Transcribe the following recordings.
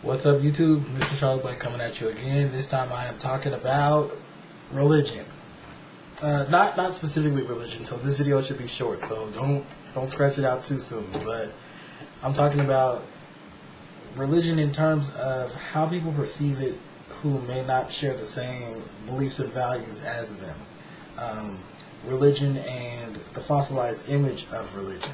What's up, YouTube? Mr. Charles Blake coming at you again. This time I am talking about religion. Not specifically religion, so this video should be short, so don't scratch it out too soon. But I'm talking about religion in terms of how people perceive it who may not share the same beliefs and values as them. Religion and the fossilized image of religion.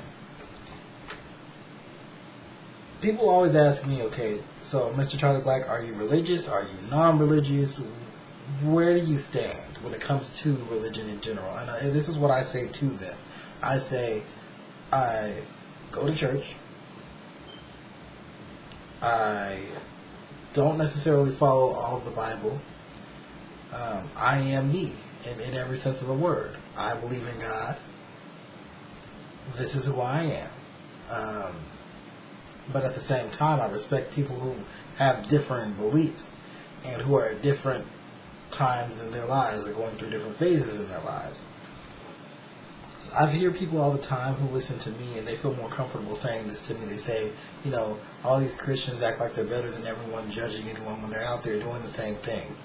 People always ask me, okay, so Mr. Charlie Black, are you religious? Are you non-religious? Where do you stand when it comes to religion in general? And this is what I say to them. I say, I go to church. I don't necessarily follow all of the Bible. I am me in every sense of the word. I believe in God. This is who I am. But at the same time, I respect people who have different beliefs and who are at different times in their lives or going through different phases in their lives. So I hear people all the time who listen to me and they feel more comfortable saying this to me. They say, you know, all these Christians act like they're better than everyone, judging anyone when they're out there doing the same thing.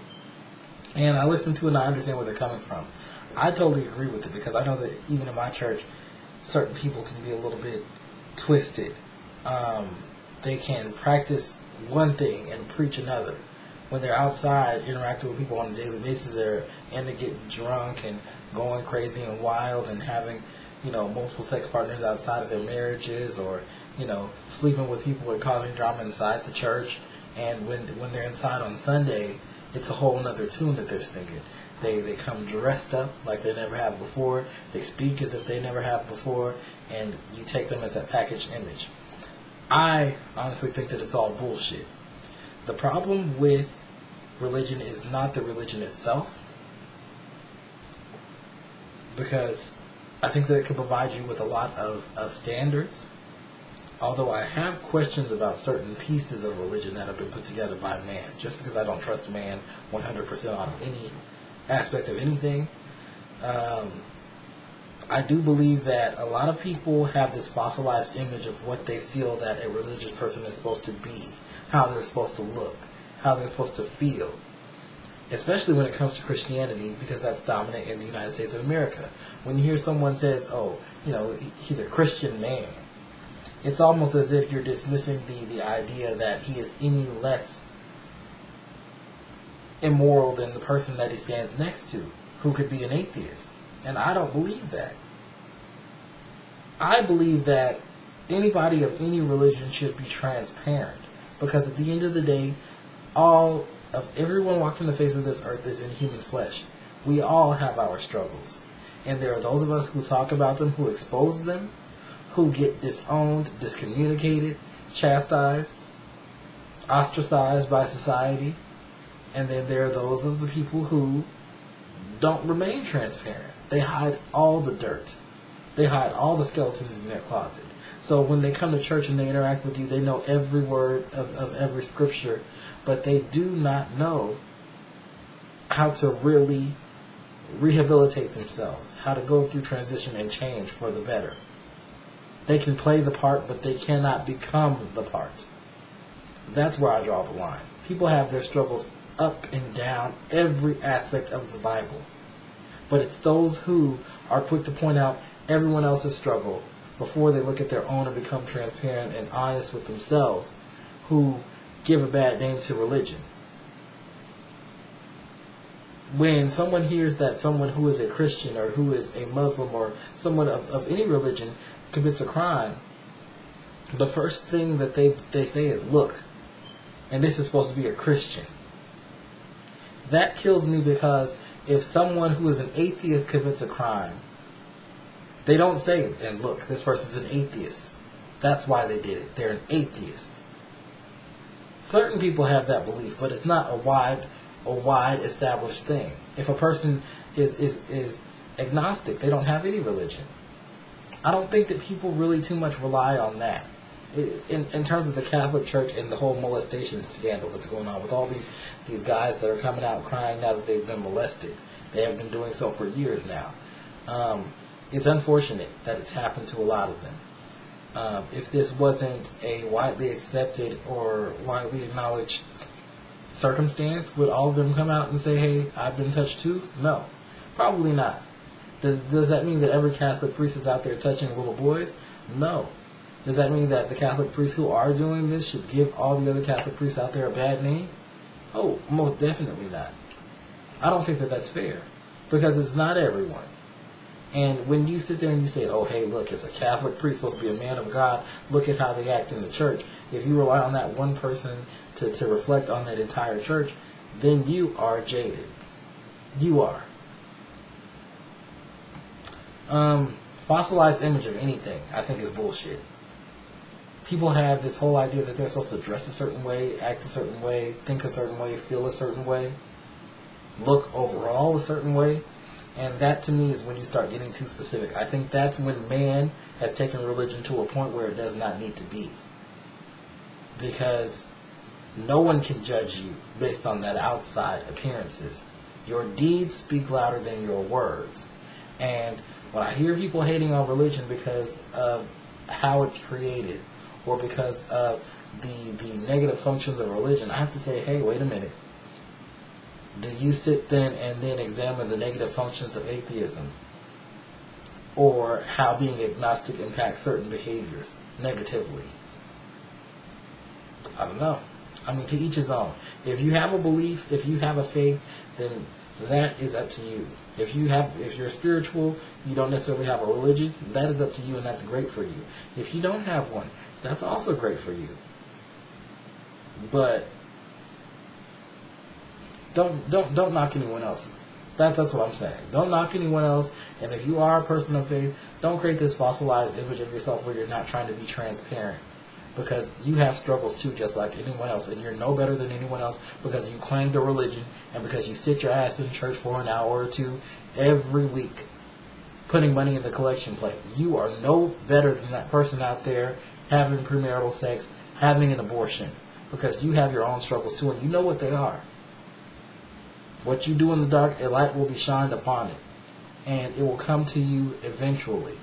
And I listen to it and I understand where they're coming from. I totally agree with it because I know that even in my church, certain people can be a little bit twisted. They can practice one thing and preach another. When they're outside interacting with people on a daily basis, they're getting drunk and going crazy and wild and having, multiple sex partners outside of their marriages, or, sleeping with people and causing drama inside the church. And when they're inside on Sunday, it's a whole nother tune that they're singing. They come dressed up like they never have before. They speak as if they never have before, and you take them as that packaged image. I honestly think that it's all bullshit. The problem with religion is not the religion itself, because I think that it can provide you with a lot of standards. Although I have questions about certain pieces of religion that have been put together by man, just because I don't trust man 100% on any aspect of anything. I do believe that a lot of people have this fossilized image of what they feel that a religious person is supposed to be, how they're supposed to look, how they're supposed to feel, especially when it comes to Christianity, because that's dominant in the United States of America. When you hear someone says, oh, he's a Christian man, it's almost as if you're dismissing the idea that he is any less immoral than the person that he stands next to, who could be an atheist. And I don't believe that. I believe that anybody of any religion should be transparent, because at the end of the day, all of everyone walking the face of this earth is in human flesh. We all have our struggles. And there are those of us who talk about them, who expose them, who get disowned, discommunicated, chastised, ostracized by society. And then there are those of the people who don't remain transparent. They hide all the dirt. They hide all the skeletons in their closet. So when they come to church and they interact with you, they know every word of every scripture, but they do not know how to really rehabilitate themselves, how to go through transition and change for the better. They can play the part, but they cannot become the part. That's where I draw the line. People have their struggles up and down every aspect of the Bible. But it's those who are quick to point out everyone else's struggle before they look at their own and become transparent and honest with themselves, who give a bad name to religion. When someone hears that someone who is a Christian or who is a Muslim or someone of any religion commits a crime, the first thing that they say is, look, and this is supposed to be a Christian. That kills me, because if someone who is an atheist commits a crime, they don't say, and look, this person's an atheist. That's why they did it. They're an atheist. Certain people have that belief, but it's not a wide established thing. If a person is agnostic, they don't have any religion. I don't think that people really too much rely on that. In terms of the Catholic Church and the whole molestation scandal that's going on with all these guys that are coming out crying now that they've been molested. They have been doing so for years now. It's unfortunate that it's happened to a lot of them. If this wasn't a widely accepted or widely acknowledged circumstance, would all of them come out and say, hey, I've been touched too? No, probably not. Does that mean that every Catholic priest is out there touching little boys? No. Does that mean that the Catholic priests who are doing this should give all the other Catholic priests out there a bad name? Oh, most definitely not. I don't think that that's fair, because it's not everyone. And when you sit there and you say, oh, hey, look, it's a Catholic priest supposed to be a man of God, look at how they act in the church. If you rely on that one person to reflect on that entire church, then you are jaded. You are. Fossilized image of anything, I think, is bullshit. People have this whole idea that they're supposed to dress a certain way, act a certain way, think a certain way, feel a certain way, look overall a certain way. And that, to me, is when you start getting too specific. I think that's when man has taken religion to a point where it does not need to be. Because no one can judge you based on that outside appearances. Your deeds speak louder than your words. And when I hear people hating on religion because of how it's created, or because of the negative functions of religion, I have to say, hey, wait a minute. Do you sit then and then examine the negative functions of atheism? Or how being agnostic impacts certain behaviors negatively? I don't know. I mean, to each his own. If you have a belief, if you have a faith, then that is up to you. If you're spiritual, you don't necessarily have a religion, that is up to you, and that's great for you. If you don't have one, that's also great for you. But don't knock anyone else. That's what I'm saying. Don't knock anyone else. And if you are a person of faith, don't create this fossilized image of yourself where you're not trying to be transparent. Because you have struggles too, just like anyone else, and you're no better than anyone else because you claimed a religion and because you sit your ass in church for an hour or two every week putting money in the collection plate. You are no better than that person out there having premarital sex, having an abortion, because you have your own struggles too, and you know what they are. What you do in the dark, a light will be shined upon it, and it will come to you eventually.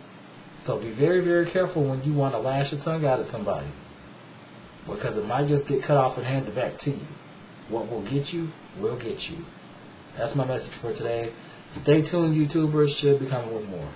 So be very, very careful when you want to lash your tongue out at somebody, because it might just get cut off and handed back to you. What will get you, will get you. That's my message for today. Stay tuned, YouTubers. Should be coming with more.